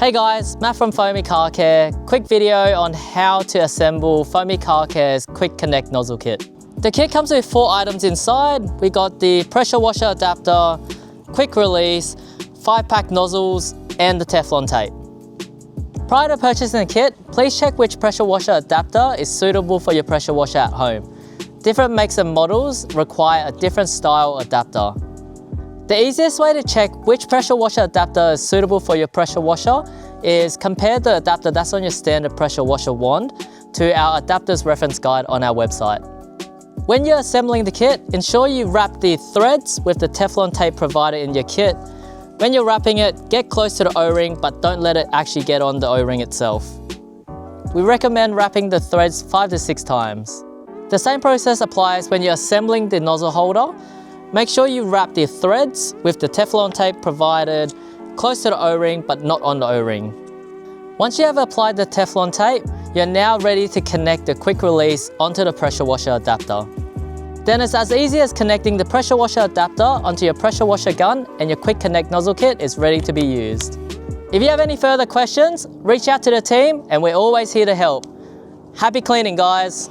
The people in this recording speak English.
Hey guys, Matt from Foamy Car Care. Quick video on how to assemble Foamy Car Care's Quick Connect nozzle kit. The kit comes with 4 items inside. We got the pressure washer adapter, quick release, 5-pack nozzles, and the Teflon tape. Prior to purchasing the kit, please check which pressure washer adapter is suitable for your pressure washer at home. Different makes and models require a different style adapter. The easiest way to check which pressure washer adapter is suitable for your pressure washer is compare the adapter that's on your standard pressure washer wand to our adapters reference guide on our website. When you're assembling the kit, ensure you wrap the threads with the Teflon tape provided in your kit. When you're wrapping it, get close to the O-ring, but don't let it actually get on the O-ring itself. We recommend wrapping the threads 5 to 6 times. The same process applies when you're assembling the nozzle holder. Make sure you wrap the threads with the Teflon tape provided close to the O-ring but not on the O-ring. Once you have applied the Teflon tape, you're now ready to connect the quick release onto the pressure washer adapter. Then it's as easy as connecting the pressure washer adapter onto your pressure washer gun and your quick connect nozzle kit is ready to be used. If you have any further questions, reach out to the team and we're always here to help. Happy cleaning, guys!